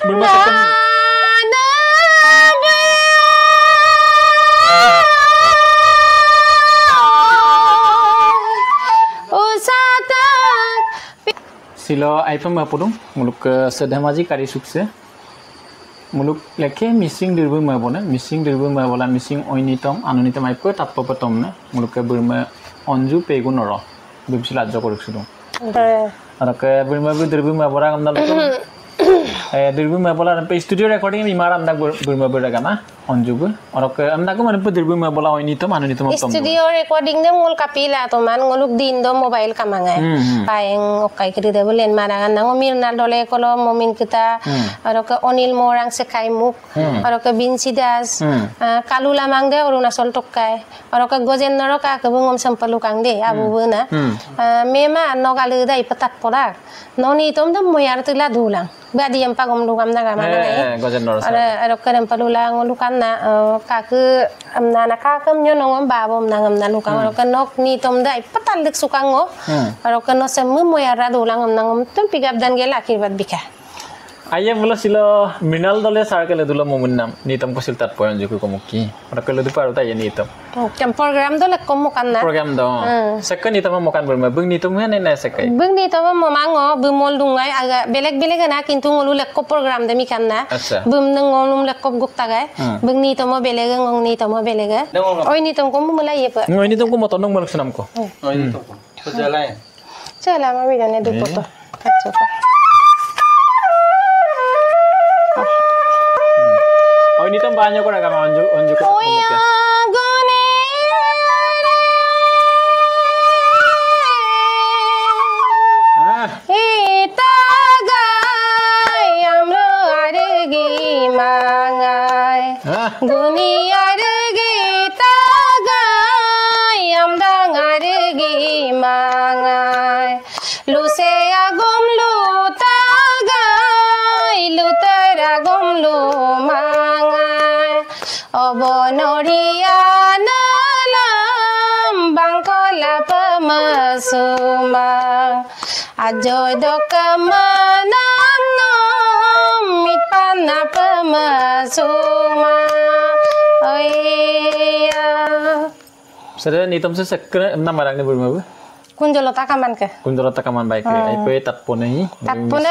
Burma second. Silo iPhone mapudung muluk sedamaji kari sukse muluk leke missing dirbu mabona missing dirbu mabola missing oinitom anonitom iPhone tappo patom na muluk burma onju pegunoro bibsila jo koruksidung arake burma dirbu mabora gamdal dirbu mabola pe studio recording mi maram dak burma beragama onjubu arake amda ko manpu dirbu mabola oinitom anonitom tom studio recording dem ngul kapila to man nguluk din do mobile kamangai paeng okai kiri de bolen marangan nang mirna dole kolo momin kita arake onil morang sekai muk arake binsidas kalula mangde orunasol tokkai arake gojen noroka kabungom sampalukang de abu buna mema nogalu dai patat podak noni tom dam moyar tula dulang badi yang pagom lugam naga mana gojen norosa arake dem palula ngulukan na kaku amna na kakam nyo nongom babom nangam na lukang arake nok ni tom dai patalik sukango arake no semu moyar dulang nangam tum pigap dan gela kirbat bika Ayah mula silo minal dole sarkele dulu momunam nitam ko siltat poyon juku komuki rakele du paru ta ya nitam jam program dole komukan na program do second nitam mokan berma bung nitam ne na sekai bung nitam momango bumol dungai aga belek na kintu ngolu lekko program de mikan na bum ngolum lekko gukta gai bung nitam mo belega ngong nitam mo belega oi nitam ko mula yepa ngoi nitam ko motonong malak sunam ko oi nitam ko chala ma bidane du poto kachoka Oh ini tuh banyak orang kama onjuk oh ya gone ita gai amlo argi mangai guni argi ta gai amdang argi mangai luse agom lu ta gai lutera gom lu Obonoria nalam bangkola pemasuma ajoy dokamanam mitpana pemasuma oya Sada nitam se sekre enam barang ni berma kunjolota kaman ke kunjolota kaman baik ke ipe tatpone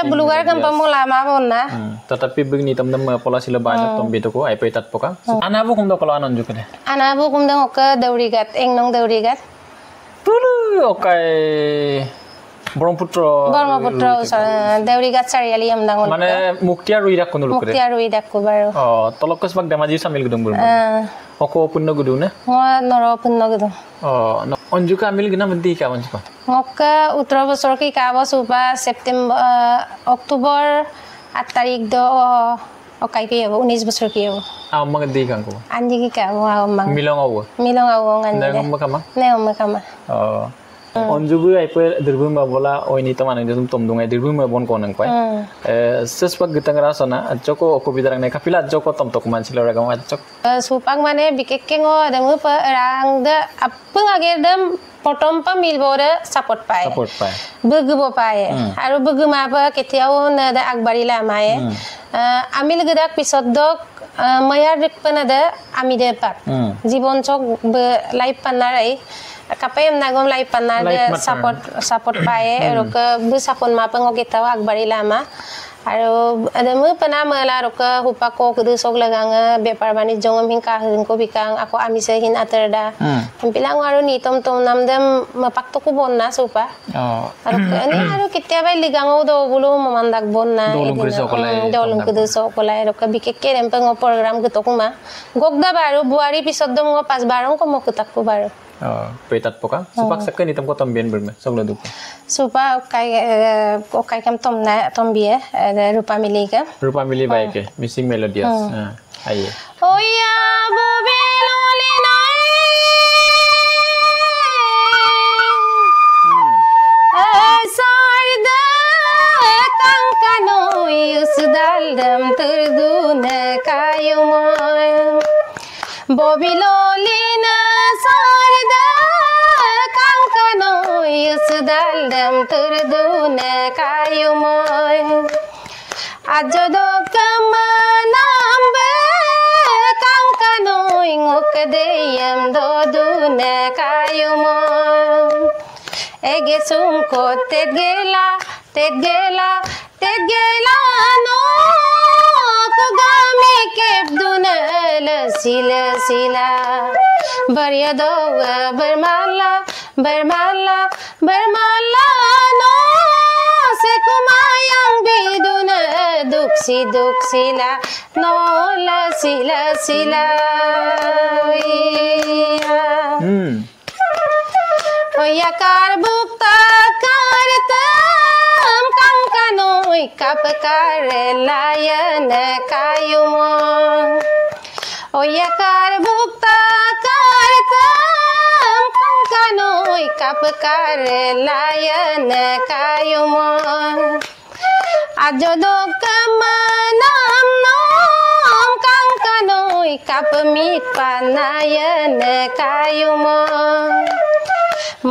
bulugar kan pemula mabon na tetapi begini teman-teman pola sila banyak tombi itu ko ipe tatpoka anabu kumdo kalau anon juga deh anabu kumdo ke daurigat engnong daurigat dulu okai Brahmaputro daurigat sariali amdang mana muktia ruidak kunul kure muktia ruidak ku baru oh tolok kes bag damaji sambil gedung berma oko punno gedung na noro punno gedung oh onjuka ambil gina benti ka onjuka ngoka utra bosor ki ka supa September Oktober 8 tarik do okai ki 19 bosor ki mga di kan ko anji ki ka mang milong awo ngande ne makama oh onjubu ipe dirbum bola oini to manang dum tom dungai dirbum bon ko nang pai sespak gitang rasana joko okobidarang ne kapila joko tom tok manchilo ragam achok supang mane bikekke ngo adamu pa rang da apung agerdam potom pa milbore support pai begubo pai aru beguma pa ketiau na da agbari la mae amil gedak pisodok mayar rikpanada amide pak jibon chok life panarai kapayam nagom lai panade support pae roka bu sapon ma pango kita agbari lama aro adamu panama la roka hupako kudu sok lagang bepar bani jongom hingka hingko bikang ako amise hin aterda pilang aro ni tom namdem mapakto ko bonna supa aro ani aro kitya bai ligango do bulu mamandak bonna dolung kudu sokolai roka bikekke rempengo program gutokuma gogda baru buari pisodom ngo pas barong ko mokutak ko baru petat poka supak sekken itam ko tombien berme soglo dupa supa okai kam tom na tombie rupa mili baik ke missing melodious aye oh ya bobeloli nai sarda kankano yusdal dam turdune kayumoy bobeloli na sarda kankano yusdal dam turdune kayumoy ajodo kemenam kangkanoi ngok deyam dodune kayumo ege sumko tegela no kugami kebduna sila baryado bermala no sekumayang biduna duksila no la sila oya karbukta kartam kangkanoi kapkar layan kayumo oya karbukta kartam kangkanoi kapkar layan kayumo ajodo kemenam nom kangkanoi kapmit panayan kayumo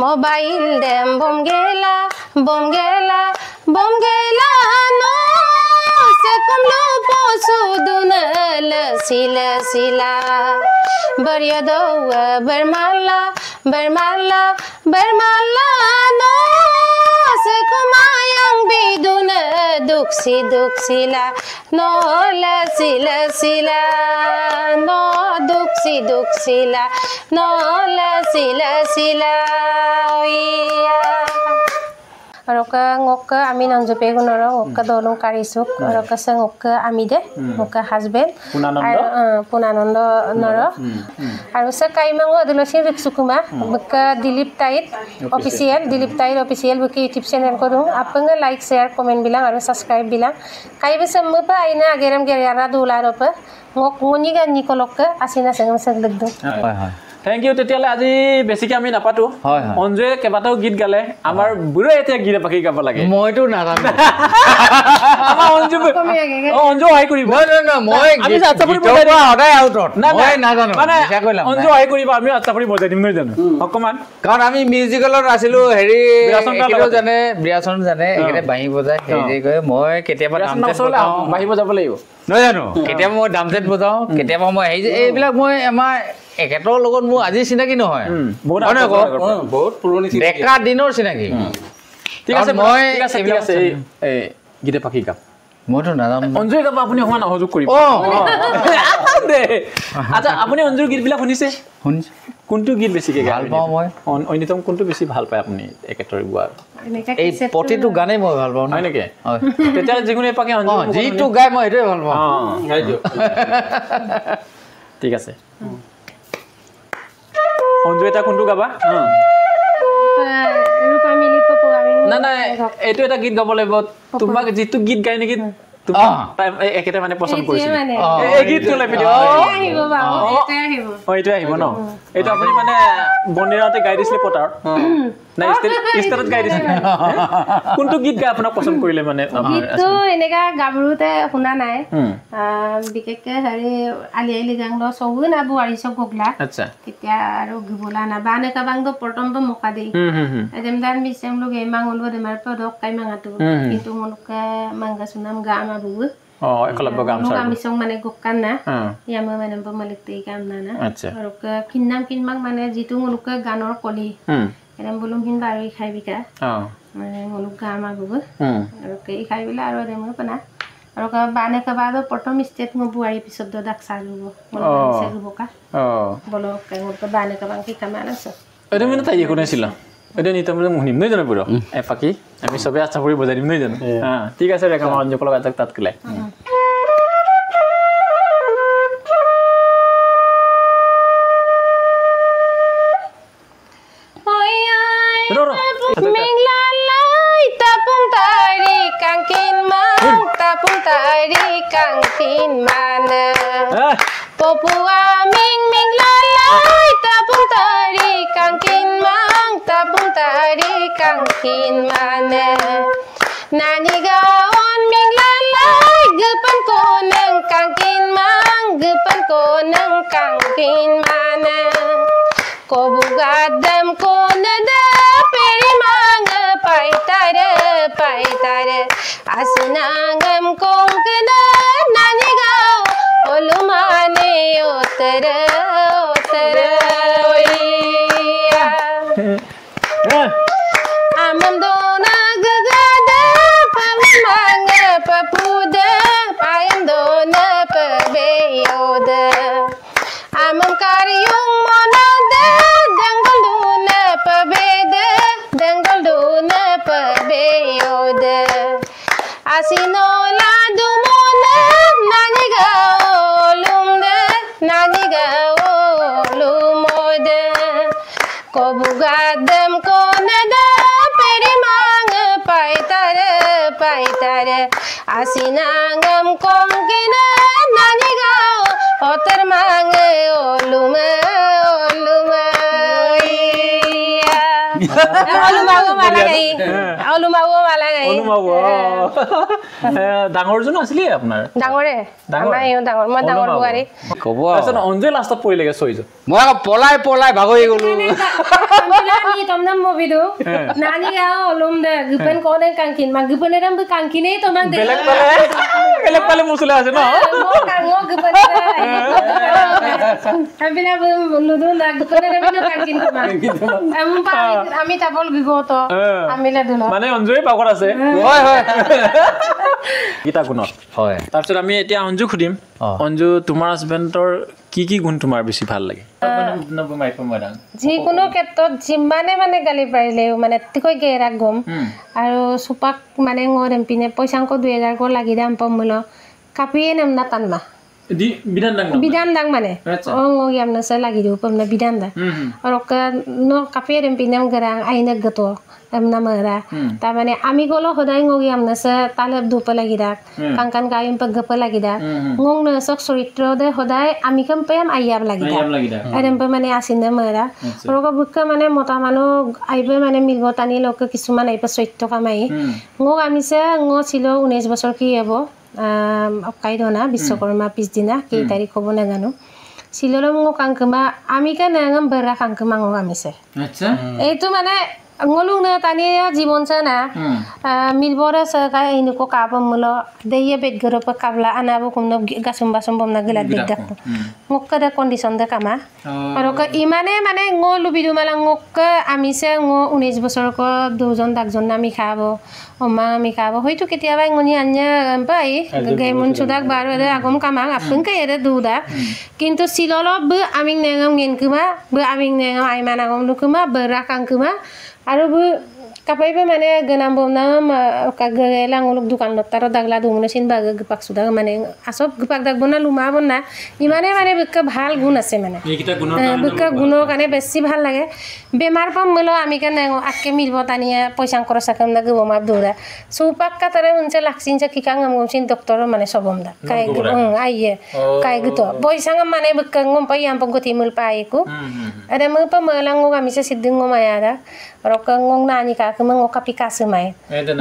mobile dem bom gela no sekum lupo sudunal sila baryado bermala no sekumayang biduna duksila no la sila no duksila no la sila Roka ngoka ami nanjope gunoro ngoka dolung karisuk roka ngoka ami de ngoka husband punanondo noro aru sa kaimango adolosin riksukuma baka Dilip Tait official buki YouTube channel ko dong apanga like share comment bilang aru subscribe bilang kai besam pa aina geram gerara dularo pa ngok ngoni ga nikolok asina sangam saglegdo Thank you তেতিয়ালে আজি বেছিকে আমি নাপাতো অঞ্জয়ে কেবাটাও গীত গালে আমাৰ বুঢ়া এতিয়া গীত পাকি গাব লাগে মইতো নাজানো আমাৰ অঞ্জু হাই কৰিব না মই আমি আচ্ছাপুৰি বজাই দিম সদায় আউটত মই নাজানো মানে অঞ্জু হাই কৰিব আমি আচ্ছাপুৰি বজাই দিম নহয় জানো অকমান কাৰণ আমি মিউজিকেলত আছিলো হেৰি বিৰাচন জানে একেতে বাহি বজাই হেৰি কয় মই কেতিয়াবা নামতে বাহি বজাব লাগিব নহয় জানো কেতিয়াবা মই ডামছেট বজাও কেতিয়াবা মই এইবিলাক মই আমাৰ একেতৰ লগত মোৰ আজি চিনাকি নহয় বহুত পুৰণি ডেকা দিনৰ চিনাকি ঠিক আছে মই ঠিক আছে এই গীতে পাকি গাম মইতো নাজানো অঞ্জুৰ গাব আপুনি অকমান সহযোগ কৰিব আচ্ছা আপুনি অঞ্জুৰ গীতবিলাক শুনিছে কোনটো গীত বেছিকে ভাল পাওঁ মই অন্যতম কোনটো বেছি ভাল পায় আপুনি একেতৰ গোৱা এই প্ৰতিটো গানেই মই ভাল পাওঁ হয় নেকি তেতিয়ালে যিকোনো এপাকে যিটো গাই মই সেইটোৱে ভাল পাওঁ গাই দিয়ক ঠিক আছে অঞ্জু এটা কোনটো গাবা না না এইটো এটা গীত গাব লাগিব তোমাক যিটো গীত গাই নেকি একেটা মানে পছন্দ কৰিছে এই গীতটো লৈ ভিডিঅ এইটো আহিব ন এইটো আপুনি মানে বনিৰাতে গাই দিছিলে পটাৰত না ইষ্টাৰত গাই দিছিলে কোনটো গীত গাই আপোনাক পছন্দ কৰিলে মানে গীতটো এনেকা গাবৰুতে শুনা নাই বিশেষকে হেৰি আলি আলি গাংদ সবু না বুৱাৰী সব গগলা আচ্ছা কেতিয়া আৰু গবলা না বানে কাবাংদ প্ৰথমটো মকা দেই এজেমদান বিসেম লোক এমাংলব দেমাৰ পদক কাইমাঙাটো কিন্তু মনকা মাংগা সুনাম গাম আবু একলব্য গাম সাৰ আমি সং মানে গকান না ইয়ামা মানে মালিকতে গাম না আচ্ছা আৰু কিন্নাম কিনমাং মানে যিটো মনুকা গানৰ কলি এৰম বলুম হিন বাৰই খাইবিকা মানে মনুক গাম আবু আৰু কে খাইবিলা আৰু দেমু পনা আৰু কা বানে কা বাদ প্ৰথম স্টেট মু বুৱাৰী পিছত দাক সাজুব মন সেগুবকা বলো কে মুক বানে কা বাংকি কামালাছ এটো মানে তাই কোনেছিল এটো নিতম মুহিম নই জানো পুরো এফাকি আমি সবে আচ্ছা পুরি বজাই দিম নই জানো হ্যাঁ ঠিক আছে রেখা অঞ্জু কল গাজক তাত কলে Minglalai tapung tari kangkin mana Popua minglalai tapung tari kangkin mana Nani gaon minglalai gepan koneng kangkin mana Kobugadam konada perimang paitare asunangam Konkan नानीगाव ओलुमाने ओतर ओतर ओया आमम दोना गगद पमंग पपुद पायम दोन पबेयोद आमम कारियुं मोनद दंगलून पबेद दंगलून पबेयोद आसिनो लादुमोन नानीगाव लुमोद कोबुगादम कोनद पेरिमांग पाइतर आसिनांगम कोंगिन नानीगाव ओतर मांग ओलुम ডাঙৰজন আছিলে আপোনাৰ ডাঙৰে আমাৰ ইও ডাঙৰ মই ডাঙৰ বুৱাৰী কব তাৰছত অঞ্জে লাষ্টত পৰিলেগে ছয়জন মই আকৌ পলাই ভাগৰি গলো ni tomnam mobidu nani ga olum de gupen kone kankin ma gupen eram bu kankine tomang de বেলেগ পালে মছলা আছে ন mo kango gupen habila bu ludu na gupen eram no kankin tomang am pa ami tabol gigoto amile duno মানে অঞ্জুই পাগৰ আছে হয় হয় গীতা গুণত হয় তাৰপিছত আমি এতিয়া অঞ্জু খুদিম অঞ্জু তোমাৰ হাজবেণ্ডৰ কি গুণ তোমাৰ বেছি ভাল লাগে যিকোনো ক্ষেত্ৰত যিমানে মানে গালি পাৰিলেও মানে তিকৈ গেৰা গম আৰু সুপাক মানে ngorem pine পইচাংক 2000 কো লাগি দাম পমুল কাপিয়ে নাম না তানমা বিধান দাং মানে ngogam na sa lagi do pamna bidan da roka no kapiye dem pinam garang aina gato amna mara ta mane ami golo hoday ngogam na sa talab do pa lagi dak kangkan kayum pag pa lagi dak ngong na sok soritro de hoday ami kam pam ayab lagi dak adem pa mane asinda mara roka bukka mane mota manu aibe mane milbo tani lok kisuman aipa soitto kamai ngog ami sa ngo silo 19 বছর কি হবো কাইদনা বিশ্বকর্মা পিছদিনা কেই তারিখ হব না জানো সিললো মো কাংকমা আমি কে নাঙম বরা কাংকমা ngো আমিছে আচ্ছা এইটো মানে ngolu na tani জীবন sana milbora sa ka inu ko kapam mulo deye bet goro pa kabla anabo kumno gasum basum bom na gelat bit dak ngokka da condition da kama aro ka imane mane ngolu bidu mala ngokka amise ngo 19 বছর ko দুজন dakjon nami khabo oma mi khabo hoitu ketia ba ngoni anya bai gemun sudak baro da agom kamang apun ka ere duda kintu silolo bu aming nengam ngin kuma bu aming nengam ai mana gom lukuma berakang kuma আৰু কাপাইবে মানে গনাম বনা কা গেলা ngoluk dukan taro dagla dumune sin bag gpak suda মানে আসব গpak dag bona luma bona ইমানে মানে বকা ভাল গুণ আছে মানে এইকিটা গুণৰ কাৰণে বকা গুণৰ কাৰণে বেছি ভাল লাগে বেমাৰ পম মলো আমি কানে আকে মিলব তানিয়া পয়সা খরচা কাম না গবমা দৌরা সুপাক কাতারে উনছে লাক্সিন যে কিকাং আমগমসিন ডক্টর মানে সবমদা কাই আইয়ে কাই গতো পয়সা মানে বকা ngom payam pagoti mul paiku ada mo pa malang kami sa sidung ngomayada rokang ngong nani ka kemang kapi kasumai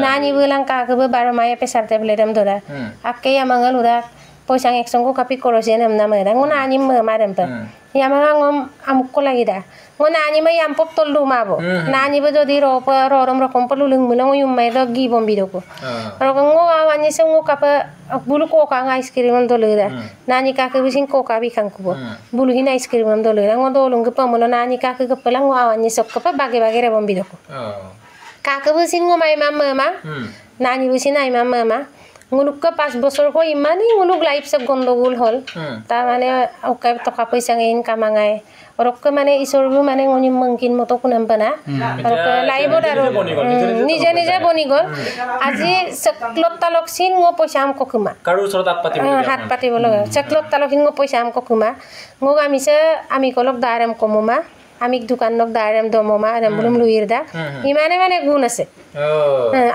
nani bilang ka ke baru maya pesar tabledam doda akke ya mangal uda poisang eksong ko kapi korosen am nama da ngona ani madam pa ya mangam amko lagi da ngona ani ma yam pop tollu mabo nani bo jodi ropa rorom rokom pelulung mulang yum mai do gi bom bidoko rokang ngo awani se ngo kapa bulu ko ka ice cream am dolera nani ka ke bisin ko ka bi kan kubo bulu hin ice cream am dolera ngo dolung ke pamulo nani ka ke pelang ngo awani sok kapa bage bage re bom bidoko ka ke bisin ngo mai mama nani bisin ai mama nguluk ka 5 বছর ko imani nguluk life se gondogol hol ta mane okai toka paisa ngain kamangai rokka mane isorbu mane ngoni mungkin moto kunam bana rokka laibo daro nije nije boni gol aji seklot taloksin ngo paisa am kokuma karu sorot hat pati bolo seklot taloksin ngo paisa am kokuma ngo amise ami kolok daram komuma amik dukan nok daram domoma aram bulum luirda imane mane গুণ আছে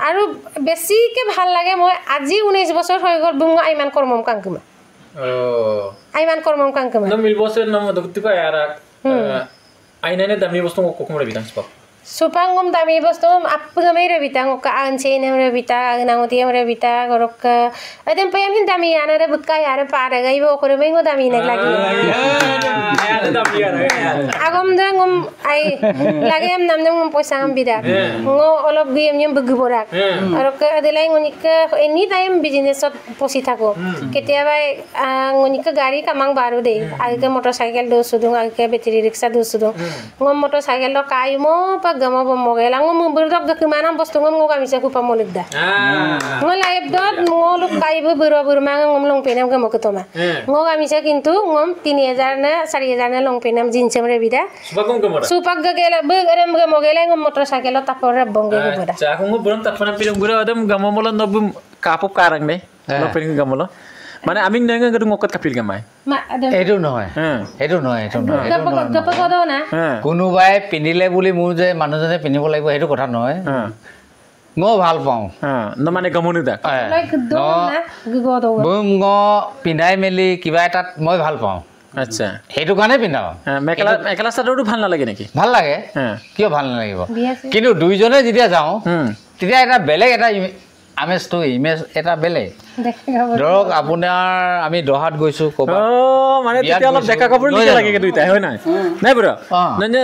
আৰু বেছি কে ভাল লাগে মই আজি 19 বছৰ হৈ গল বুং আইমান কৰ্মম কাংকুমা আইমান কৰ্মম কাংকুমা ন মিলবছে ন দক্তি কো यार আইনানে দামি বস্তু কোকমৰে বিধান স্প Supangum dami bostum appungamai rabita ngok anche ne rabita nangoti rabita gorok adem payam dami ana re bukka yare para gai bo kore mengo dami ne lagi agom dangum ai lagi am namne ngum poisam bida ngo olop gem nyem beguborak arok adelai ngonika anytime business ot posi thako ketia bai ngonika gari kamang baru de age motorcycle do sudung age battery rickshaw do sudung ngom motorcycle lo kaimo gamo bomogela ngom burdok gak mana bostu ngom ngam bisa ku pamolidda ngola ebdot ngoluk kaibu buru manga ngom long penam gamo ketoma ngom bisa kintu ngom 3000 na 4000 na long penam jinsem rebida supag gagela begerem gamogela ngom motorcycle tapor bonge geboda cha ngom buron tapana pirum gura adam gamo mola nobum kapop karang ne lo pening gamo lo মানে আমি নঙ্গ গদু মকত কাপিল গামাই এটো নহয় এটো নহয় এটো নহয় গপ গদো না কোনোবাই পিনিলে বুলি মু যে মানুহজনে পিনিব লাগিব হেতু কথা নহয় মই ভাল পাওঁ ন মানে গমনু দা লাইক দো না গদো বুম গ পিনাই মেলি কিবা এটাত মই ভাল পাওঁ আচ্ছা হেতু কাৰণে পিনাও মেখেলা চাদৰটো ভাল নালাগে নেকি ভাল লাগে কিয় ভাল নালাগিব কিন্তু দুইজনে যেতিয়া যাওঁ তেতিয়া এটা বেলেগ এটা আমেজ তো ইমেজ এটা বেলেগ ধৰক আপোনাৰ আমি দহাত গৈছো কবা মানে তেতিয়া অলপ ডেকা কাপোৰ লিখা লাগে দুইটা হয় নাই নাই বৰা ননে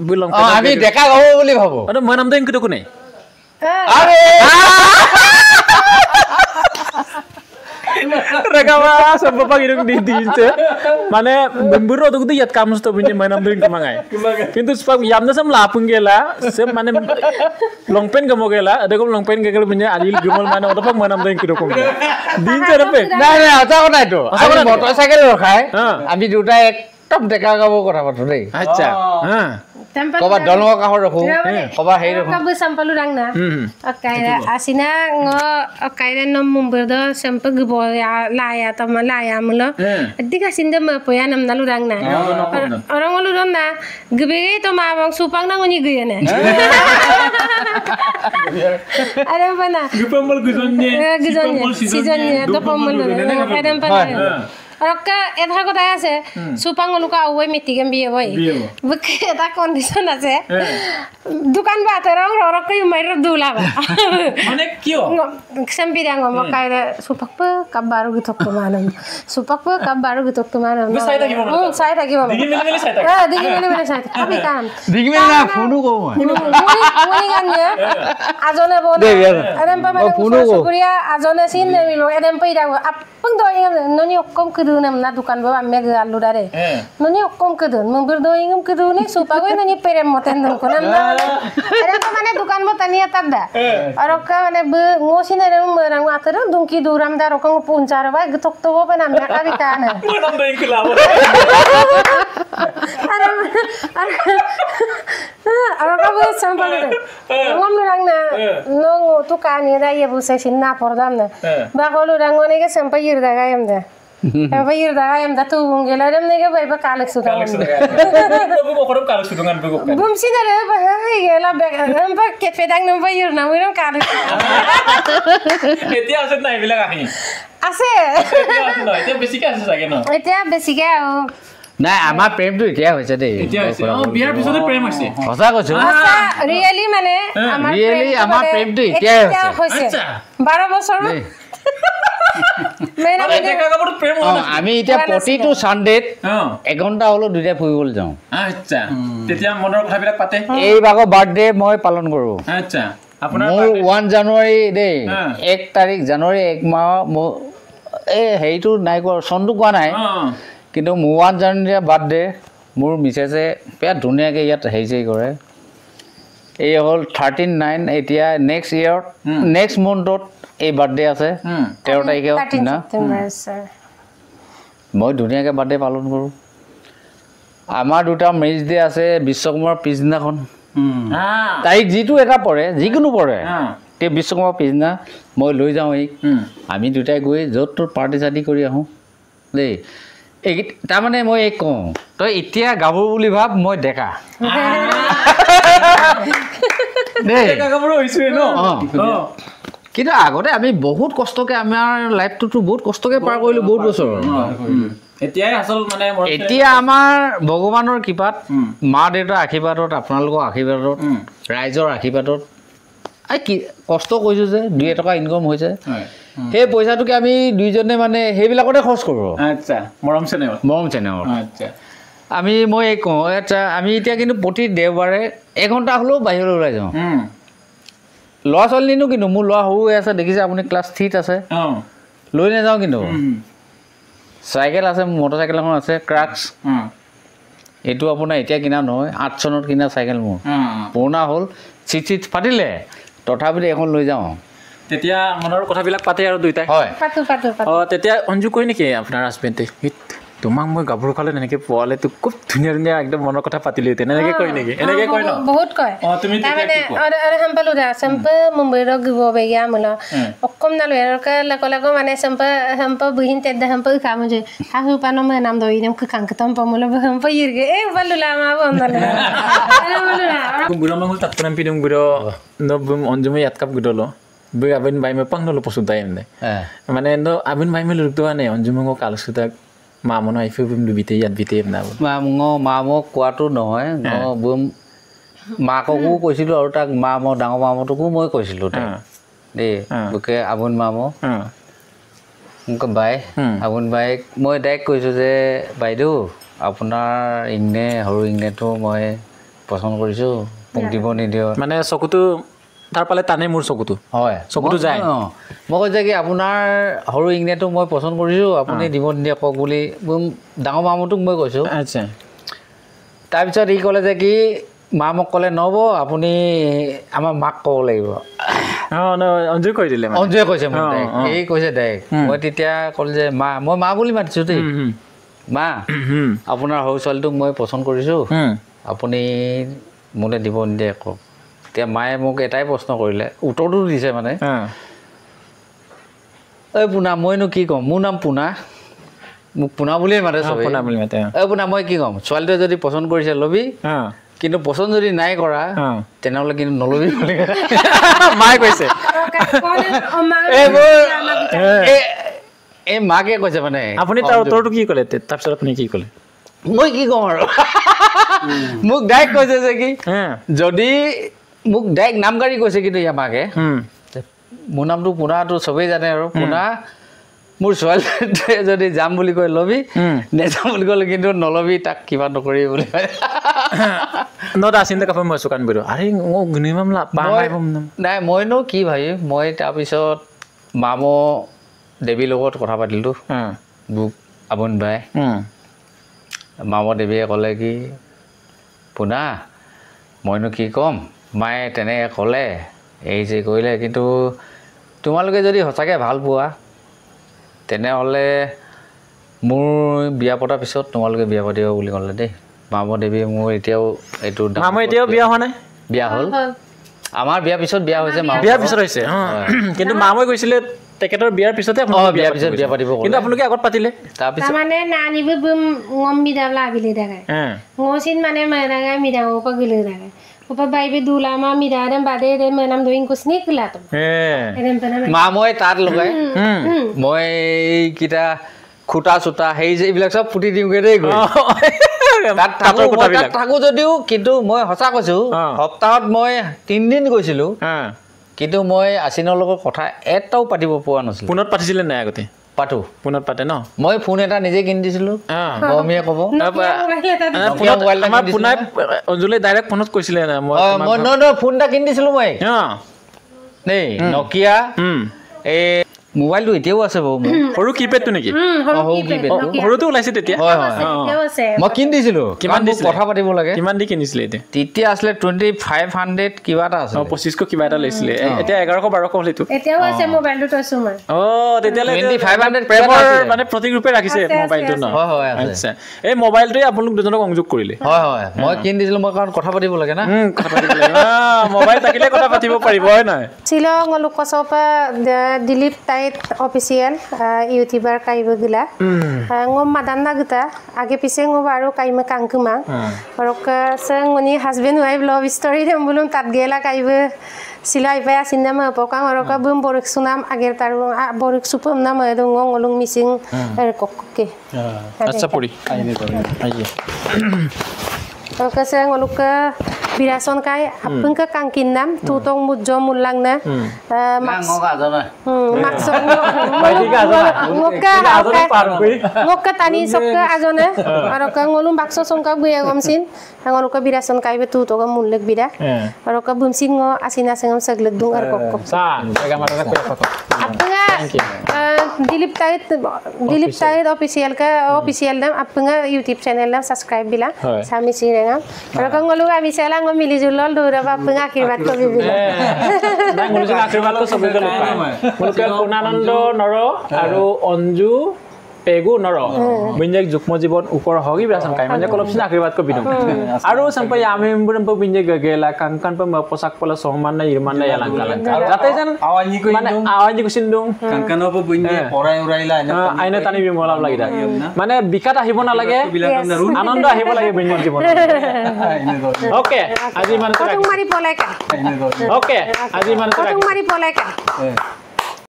বুলং আমি ডেকা গাব বুলি ভাবো আৰু মই নাম দেন কোনে আৰে Rekawa sampai pagi dong di dince, mana memburu tuh tuh yat kamu tuh punya mana bering kemangai. Pintu sepak yamnya sam lapung gela, sem mana longpen kamu gela, ada kamu longpen gela punya adil gemol mana atau pak mana bering kira kamu. Dince apa? Nah, apa kau naik tuh? Aku motorcycle loh kai, ambil duta ek top deka kamu kau dapat tuh deh. Acha. Kau dolong kau rakhu, kau hei rakhu. Kau sampel urang na. Oke, asina ngo oke nom mumberdo sampel gebo ya laya tama laya mulo. Adik asinda mapoya nam nalu urang na. Orang malu urang na. Gebege to mabang supang na ngoni gaya na. Ada apa na? Gepamol guzonnya. Seasonnya to pamal. Ada apa na? Rokka edha kota ase supang luka awai miti gam biye boy buke eta condition ase dukan ba terong rokka yumair dula ba mane kyo sambira ngom kaire supak pe kabaru gitok to manam supak pe kabaru gitok to manam sai ta gibo sai ta gibo digi mele sai ta digi mele sai ta abi kan digi mele na phunu ko muni kan ye ajone bone adam pa mane sukuriya ajone sin nemilo adam pe ida apung do noni okkom nam na dukan ba amme galu dare noni okkom kedun membur do ingum kedune supago noni perem moten dong konam na ada ko mane dukan mo tania tabda arokka mane be ngosine re merang atero dungki duram da rokong puncar ba getok to ba nam na kali kana nam do ing lawo arokka be sampal ngom lurang na no tu kani da ye bu se sinna pordam na ba ko lurang ngone ke sampal yir da gayam da apa yur dah ayam dah tu bungelar ayam ni ke baik kalek sudah. Tapi kok orang kalek sudah ngan begup kan? Bum sih dah apa gela baik nampak kepedang nampak yur nama orang kalek. Itu aset naik bila kah ini? Aset. Itu aset naik. Itu basic aset lagi no. Itu basic ya. Nah, ama prem tu dia macam ni. Oh, biar bisa tu prem masih. Masa kau cuma? Masa really mana? Really ama prem tu dia macam. 12 বছর আমি এতিয়া প্ৰতিটো সানডেত এঘণ্টা হলো দুইটা ফুৰিবলৈ যাওঁ আচ্ছা তেতিয়া মনৰ কথাবিলাক পাতে এই বাগৰ বাৰ্থডে মই পালন কৰোঁ আচ্ছা আপোনাৰ 1 জানুৱাৰী দেই 1 তাৰিখ জানুৱাৰী 1 মাহ এই হেৰিটো নাই কোৱা চনটো কোৱা নাই কিন্তু মোৰ 1 জানুৱাৰী বাৰ্থডে মোৰ মিছেছে বেয়া ধুনীয়াকৈ ইয়াত হেৰি কৰে এই হ'ল 13/9 এতিয়া নেক্সট ইয়াৰত নেক্সট মন্থত এই বাৰ্থডে আছে 13 তাৰিখে না মই ধুনীয়াকৈ বাৰ্থডে পালন কৰোঁ আমাৰ দুটা মেৰিজ ডে আছে বিশ্বকৰ্মাৰ পিছদিনাখন তাৰিখ যিটো এটা পৰে যিকোনো পৰে তে বিশ্বকৰ্মাৰ পিছদিনা মই লৈ যাওঁ এই আমি দুটাই গৈ য'ত তোৰ পাৰ্টি চাৰ্টি কৰি আহোঁ দেই এই তাৰমানে মই এই কওঁ তই এতিয়া গাভৰু বুলি ভাব মই ডেকা ডেকা গাভৰু হৈছোৱে ন কিন্তু আগতে আমি বহুত কষ্টকে আমাৰ লাইফটোতো বহুত কষ্টকে পাৰ কৰিলোঁ বহুত বছৰ এতিয়াই আসল মানে এতিয়া আমাৰ ভগৱানৰ কৃপাত মা দেউতাৰ আশীৰ্বাদত আপোনালোকৰ আশীৰ্বাদত ৰাইজৰ আশীৰ্বাদত কি কষ্ট কৰিছোঁ যে 2 টকা ইনকম হৈছে সেই পইচাটোকে আমি দুইজনে মানে সেইবিলাকতে খৰচ কৰোঁ আচ্ছা মৰম চেনেহত আচ্ছা মই কওঁ আমি এতিয়া কিন্তু প্ৰতি দেওবাৰে এঘণ্টা হ'লেও বাহিৰলৈ ওলাই যাওঁ ল'ৰা ছোৱালী নিনো কিন্তু মোৰ ল'ৰা সৰু হৈ আছে দেখিছে আপুনি ক্লাছ 3ত আছে লৈ নাযাওঁ কিন্তু চাইকেল আছে মটৰ চাইকেল এখন আছে ক্ৰাক্স এইটো আপোনাৰ এতিয়া কিনা নহয় 8 চনত কিনা চাইকেল মোৰ পুৰণা হ'ল চিট ফাটিলে তথাপিতো এখন লৈ যাওঁ তেতিয়া মনৰ কথাবিলাক পাতে আৰু দুইটাই হয় তেতিয়া অঞ্জু কয় নেকি আপোনাৰ হাজবেণ্ডে তোমাক মই গাভৰু খালে এনেকৈ পোৱালে তোক খুব ধুনীয়া ধুনীয়া একদম মনৰ কথা পাতিলি তেনেকৈ কয় নেকি এনেকৈ কয় ন বহুত কয় তুমি সম্পালো দা চেম্পা মুম্বাইৰ গিব বেগিয়া মোল অকম নালো লকো মানে চেম্পা বহিন তেদ্দা চেম্পা খাম যে হাহু পানো মই নাম দই নেম কাংকতম পমল চেম্পা ইৰগে এ বালুলা মা বন্দলে গুড়া মাংস তাতপনাম পিদম গুড়ো নবম অঞ্জুমে ইয়াত কাপ গুড়লো बै abin bai me pang nolo posuta yende মানে no abin bai me lurto ane onjumongo kalsuta মামনো আইফে বুম দুবিতে ইয়াত বিতে না মামক কোৱাটো নহয় বুম মাককো কৈছিলোঁ আৰু তাক ডাঙৰ মামটোকো মই কৈছিলোঁ দেই বুকে আবুন মাম মোক বাই আবুন বাইক মই ডাইৰেক্ট কৈছোঁ যে বাইদেউ আপোনাৰ ইংনে সৰু ইংনেটো মই পচন্দ কৰিছোঁ মোক দিব নিদিওঁ মানে চকুটো তাৰ পালে টানে মোৰ চকুটো হয় চকুটো যায় মই কৈছে কি আপোনাৰ সৰু ইংনেটো মই পচন্দ কৰিছোঁ আপুনি দিব নিদিয়ে কওক বুলি ডাঙৰ মামটোক মই কৈছোঁ আচ্ছা তাৰপিছত ই ক'লে যে কি মামক ক'লে নহ'ব আপুনি আমাৰ মাক ক'ব লাগিব অঞ্জুয়ে কৈ দিলে অঞ্জুয়ে কৈছে মোক এই কৈছে ডাইৰেক্ট মই তেতিয়া ক'লে যে মই মা বুলি মাতিছোঁ দেই মা আপোনাৰ সৰু ছোৱালীটোক মই পচন্দ কৰিছোঁ আপুনি মোলৈ দিব নিদিয়ে কওক এতিয়া মায়ে মোক এটাই প্ৰশ্ন কৰিলে উত্তৰটো দিছে মানে ঐ পোনা মইনো কি ক'ম মোৰ নাম পোনা মোক পোনা বুলিয়ে মাতে ঐ পোনা মই কি ক'ম ছোৱালীটোৱে যদি পচন্দ কৰিছে ল'বি কিন্তু পচন্দ যদি নাই কৰা তেনেহ'লে কিন্তু নল'বি বুলি মায়ে কৈছে এই মাকে কৈছে মানে আপুনি তাৰ উত্তৰটো কি ক'লে তাৰপিছত আপুনি কি ক'লে মই কি ক'ম আৰু মোক ডাইৰেক্ট কৈছে যে কি যদি মোক ডাইৰেক্ট নাম গাড়ী কৈছে কিন্তু ইয়াৰ মাকে মোৰ নামটো পোনাটো চবেই জানে আৰু পোনা মোৰ ছোৱালীটোৱে যদি যাম বুলি কৈ ল'বি নেযাম বুলি ক'লে কিন্তু নল'বি তাক কিবা নকৰি বুলি নাই মইনো কি ভাবিম মই তাৰপিছত মামো দেৱীৰ লগত কথা পাতিলোঁ বুক আবুন বাই মামো দেৱীয়ে ক'লে কি পোনা মইনো কি ক'ম মায়ে তেনেকৈ ক'লে এই যে কৰিলে কিন্তু তোমালোকে যদি সঁচাকৈ ভাল পোৱা তেনেহ'লে মোৰ বিয়া পতাৰ পিছত তোমালোকে বিয়া পাতিব বুলি ক'লে দেই মামো দেৱীয়ে মোৰ এতিয়াও এইটো এতিয়াও বিয়া হোৱা নাই বিয়া হ'ল আমাৰ বিয়াৰ পিছত বিয়া হৈছে বিয়াৰ পিছত হৈছে কিন্তু মামই কৈছিলে তেখেতৰ বিয়াৰ পিছতে বিয়াৰ পিছত বিয়া পাতিব কিন্তু আপোনালোকে আগত পাতিলে তাৰপিছত মানে নানিব ngom midala abili daga ngosin mane managa midang upa gulu daga upa baibe dulama midadam bade de manam doing kusni kulato মা মই তাত লগাই মই কিটা খুটা চুটা সেই যে এইবিলাক চব ফুটি দিওঁগে দেই গৈ তাত থাকো যদিও কিন্তু মই সঁচা কৈছোঁ সপ্তাহত মই 3 দিন গৈছিলোঁ কিন্তু মই আচিনৰ লগত কথা এটাও পাতিব পৰা নাছিলোঁ ফোনত পাতিছিলে নাই আগতে পাতো ফোনত পাতে ন মই ফোন এটা নিজে কিনি দিছিলোঁ গমিয়ে ক'ব আমাৰ ফোনাই অঞ্জলি ডাইৰেক্ট ফোনত কৈছিলে না মই ফোন এটা কিনি দিছিলোঁ মই দেই নকিয়া এই মোবাইলটো এতিয়াও আছে বাৰু সৰু কিপেডটো নেকি সৰুটো ওলাইছে তেতিয়া মই কিনি দিছিলোঁ কিমান দিছিলে কথা পাতিব লাগে কিমান দি কিনিছিলে তেতিয়া আছিলে 2500 কিবা এটা আছে 2500 কিবা এটা লৈছিলে এতিয়া 1100 1200 হলিটো এতিয়াও আছে মোবাইলটো তইছো মই তেতিয়ালে 2500 প্ৰেমৰ মানে প্ৰতীক ৰূপে ৰাখিছে মোবাইলটো ন হয় আচ্ছা এই মোবাইলটোৱে আপোনালোক দুজনক সংযোগ কৰিলে হয় মই কিনি দিছিলোঁ মই কাৰণ কথা পাতিব লাগে না কথা পাতিব লাগে মোবাইল থাকিলে কথা পাতিব পাৰিব হয় নাই চিলং লোকসভা দিলীপ টাইট অফিচিয়েল ইউটিউবার কাইবো গিলা ngom madanna gita age pise ngo baro kaima kangkuma roka sang oni husband wife love story dem bulun tat gela kaibe silai pa sinama pokang roka bum borik sunam ager tar borik supam nam edo ngolung missing kokke acha puri aine ko aye roka sang oluka birason kai apung ka kangkin nam tutong mujjo mulang na ngokka tani sokka ajone aroka ngolum bakso songka buya gomsin ngoluka birason kai be tutoga mullek bira aroka bumsin ngo asina sengam saglek dung ar kokko sa jaga marana ko foto apunga dilip tait official dam apunga youtube channel dam subscribe bila sami sinenga aroka ngoluga misela ngo mili julol dura apunga akirbat ko bibila na ngoluga akirbat ko sobe galo mulka kunanando noro aru onju pegu noro binjek jukmo jibon upor hogi birasan kai manje kolopsin akirbat ko bidum aru sampai ame buram po binjek gagela kangkan pa posak pola sohman na irman na yalang kalang jate jan awanji ko sindung kangkan opo binje porai uraila aina tani bimola lagi da mane bikat ahibo na lage আনন্দ আহিব লাগে binjek jibon okay আজি man mari poleka okay আজি man mari poleka